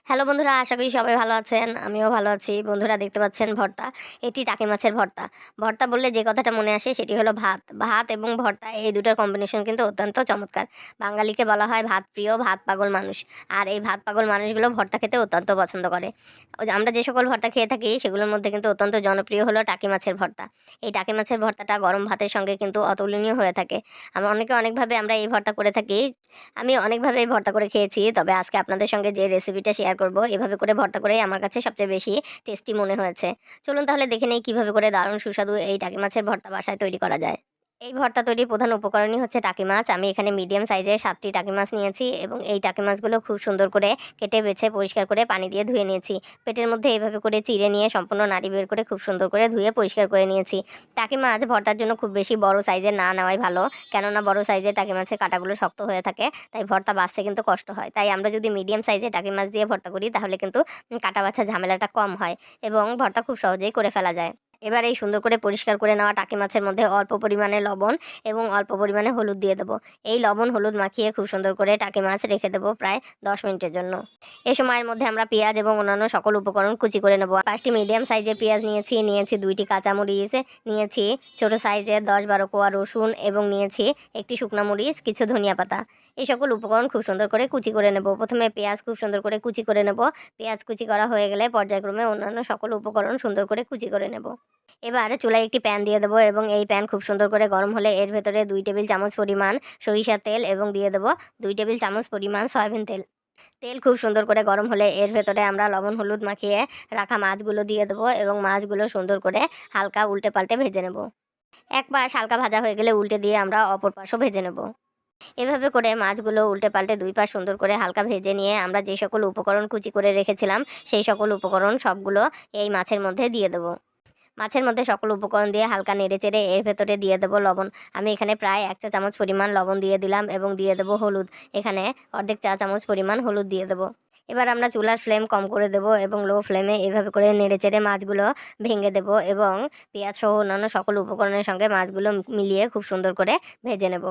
Hello বন্ধুরা, আশা করি সবাই ভালো আছেন। আমিও ভালো আছি। বন্ধুরা দেখতে পাচ্ছেন ভর্তা। এটি টাকি মাছের ভর্তা। ভর্তা বললে যে কথাটা মনে আসে সেটি হলো ভাত। ভাত এবং ভর্তা এই দুটার কম্বিনেশন কিন্তু অত্যন্ত চমৎকার। বাঙালিকে বলা হয় ভাত প্রিয়, ভাত পাগল মানুষ। আর এই ভাত পাগল মানুষগুলো ভর্তা খেতে অত্যন্ত পছন্দ করে। ওই যে আমরা যে সকল ভর্তা খেয়ে থাকি সেগুলোর মধ্যে কিন্তু অত্যন্ত জনপ্রিয় হলো টাকি মাছের ভর্তা। এই টাকি মাছের ভর্তাটা গরম ভাতের সঙ্গে কিন্তু অতুলনীয় হয়ে থাকে। অনেকভাবে আমরা এই ভর্তা করে থাকি। আমি অনেকভাবে এই ভর্তা করে খেয়েছি। তবে আজকে আপনাদের সঙ্গে যে রেসিপিটা শেয়ার করব, এভাবে করে ভর্তা করেই আমার কাছে সবচেয়ে বেশি টেস্টি মনে হয়েছে। চলুন তাহলে দেখে নেই কিভাবে করে দারুণ সুস্বাদু এই টাকি মাছের ভর্তা বাসায় তৈরি করা যায়। এই ভর্তা তৈরির প্রধান উপকরণই হচ্ছে টাকি মাছ। আমি এখানে মিডিয়াম সাইজের ৭ টি টাকি মাছ নিয়েছি এবং এই টাকি মাছগুলো খুব সুন্দর করে কেটে বেছে পরিষ্কার করে পানি দিয়ে ধুয়ে নিয়েছি। পেটের মধ্যে এভাবে করে চিড়ে নিয়ে সম্পূর্ণ নাড়ি বের করে খুব সুন্দর করে ধুয়ে পরিষ্কার করে নিয়েছি। টাকি মাছ ভর্তার জন্য খুব বেশি বড় সাইজের না নেওয়াই ভালো। কেননা বড় সাইজের টাকি মাছের কাঁটাগুলো শক্ত হয়ে থাকে। তাই ভর্তা বাছতে কিন্তু কষ্ট হয়। তাই আমরা যদি মিডিয়াম সাইজের টাকি মাছ দিয়ে ভর্তা করি তাহলে কিন্তু কাটা বাছার ঝামেলাটা কম হয় এবং ভর্তা খুব সহজেই করে ফেলা যায়। এবার এই সুন্দর করে পরিষ্কার করে নেওয়া টাকি মাছের মধ্যে অল্প পরিমাণে লবণ এবং অল্প পরিমাণে হলুদ দিয়ে দেবো। এই লবণ হলুদ মাখিয়ে খুব সুন্দর করে টাকি মাছ রেখে দেবো প্রায় ১০ মিনিটের জন্য। এ সময়ের মধ্যে আমরা পেঁয়াজ এবং অন্যান্য সকল উপকরণ কুচি করে নেব। ৫টি মিডিয়াম সাইজের পেঁয়াজ নিয়েছি ২টি কাঁচামরিচ, নিয়েছি ছোট সাইজের ১০-১২ কোয়া রসুন এবং নিয়েছি একটি শুকনা মরিচ, কিছু ধনিয়া পাতা। এই সকল উপকরণ খুব সুন্দর করে কুচি করে নেব। প্রথমে পেঁয়াজ খুব সুন্দর করে কুচি করে নেব। পেঁয়াজ কুচি করা হয়ে গেলে পর্যায়ক্রমে অন্যান্য সকল উপকরণ সুন্দর করে কুচি করে নেব। এবার চুলায় একটি প্যান দিয়ে দেবো এবং এই প্যান খুব সুন্দর করে গরম হলে এর ভেতরে ২ টেবিল চামচ পরিমাণ সরিষার তেল এবং দিয়ে দেবো ২ টেবিল চামচ পরিমাণ সয়াবিন তেল। তেল খুব সুন্দর করে গরম হলে এর ভেতরে আমরা লবণ হলুদ মাখিয়ে রাখা মাছগুলো দিয়ে দেবো এবং মাছগুলো সুন্দর করে হালকা উল্টে পাল্টে ভেজে নেব। এক পাশ হালকা ভাজা হয়ে গেলে উল্টে দিয়ে আমরা অপর পাশও ভেজে নেব। এভাবে করে মাছগুলো উল্টে পাল্টে ২ পাশ সুন্দর করে হালকা ভেজে নিয়ে আমরা যে সকল উপকরণ কুচি করে রেখেছিলাম সেই সকল উপকরণ সবগুলো এই মাছের মধ্যে দিয়ে দেবো। মাছের মধ্যে সকল উপকরণ দিয়ে হালকা নেড়েচেড়ে এর ভেতরে দিয়ে দেবো লবণ। আমি এখানে প্রায় ১ চা চামচ পরিমাণ লবণ দিয়ে দিলাম এবং দিয়ে দেবো হলুদ। এখানে অর্ধেক চা চামচ পরিমাণ হলুদ দিয়ে দেবো। এবার আমরা চুলার ফ্লেম কম করে দেবো এবং লো ফ্লেমে এভাবে করে নেড়েচেড়ে মাছগুলো ভেঙে দেবো এবং পেঁয়াজ সহ অন্যান্য সকল উপকরণের সঙ্গে মাছগুলো মিলিয়ে খুব সুন্দর করে ভেজে নেব।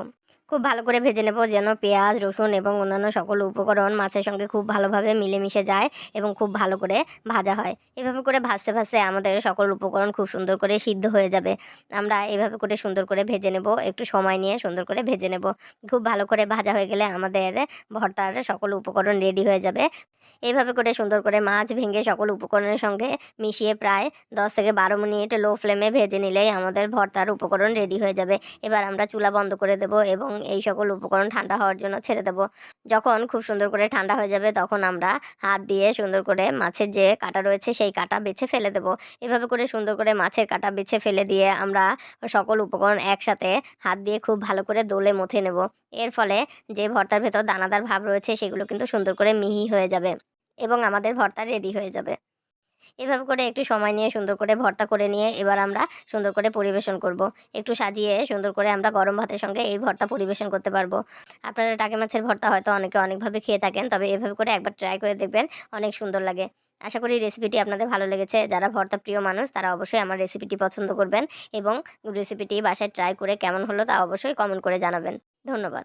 খুব ভালো করে ভেজে নেব যেন পেঁয়াজ, রসুন এবং অন্যান্য সকল উপকরণ মাছের সঙ্গে খুব ভালোভাবে মিলেমিশে যায় এবং খুব ভালো করে ভাজা হয়। এভাবে করে ভাজতে আমাদের সকল উপকরণ খুব সুন্দর করে সিদ্ধ হয়ে যাবে। আমরা এভাবে করে সুন্দর করে ভেজে নেব, একটু সময় নিয়ে সুন্দর করে ভেজে নেব। খুব ভালো করে ভাজা হয়ে গেলে আমাদের ভর্তার সকল উপকরণ রেডি হয়ে যাবে। এভাবে করে সুন্দর করে মাছ ভেঙে সকল উপকরণের সঙ্গে মিশিয়ে প্রায় ১০ থেকে ১২ মিনিট লো ফ্লেমে ভেজে নিলেই আমাদের ভর্তার উপকরণ রেডি হয়ে যাবে। এবার আমরা চুলা বন্ধ করে দেব এবং এই সকল উপকরণ ঠান্ডা হওয়ার জন্য ছেড়ে দেব। যখন খুব সুন্দর করে ঠান্ডা হয়ে যাবে তখন আমরা হাত দিয়ে সুন্দর করে মাছের যে কাঁটা রয়েছে সেই কাঁটা বেছে ফেলে দেব। এভাবে করে সুন্দর করে মাছের কাঁটা বেছে ফেলে দিয়ে আমরা সকল উপকরণ একসাথে হাত দিয়ে খুব ভালো করে দোলে মথে নেব। এর ফলে যে ভর্তার ভেতর দানাদার ভাব রয়েছে সেগুলো কিন্তু সুন্দর করে মিহি হয়ে যাবে এবং আমাদের ভর্তা রেডি হয়ে যাবে। এভাবে করে একটু সময় নিয়ে সুন্দর করে ভর্তা করে নিয়ে এবার আমরা সুন্দর করে পরিবেশন করব। একটু সাজিয়ে সুন্দর করে আমরা গরম ভাতের সঙ্গে এই ভর্তা পরিবেশন করতে পারবো। আপনারা টাকি মাছের ভর্তা হয়তো অনেকে অনেকভাবে খেয়ে থাকেন, তবে এভাবে করে একবার ট্রাই করে দেখবেন, অনেক সুন্দর লাগে। আশা করি রেসিপিটি আপনাদের ভালো লেগেছে। যারা ভর্তা প্রিয় মানুষ তারা অবশ্যই আমার রেসিপিটি পছন্দ করবেন এবং রেসিপিটি বাসায় ট্রাই করে কেমন হলো তা অবশ্যই কমেন্ট করে জানাবেন। ধন্যবাদ।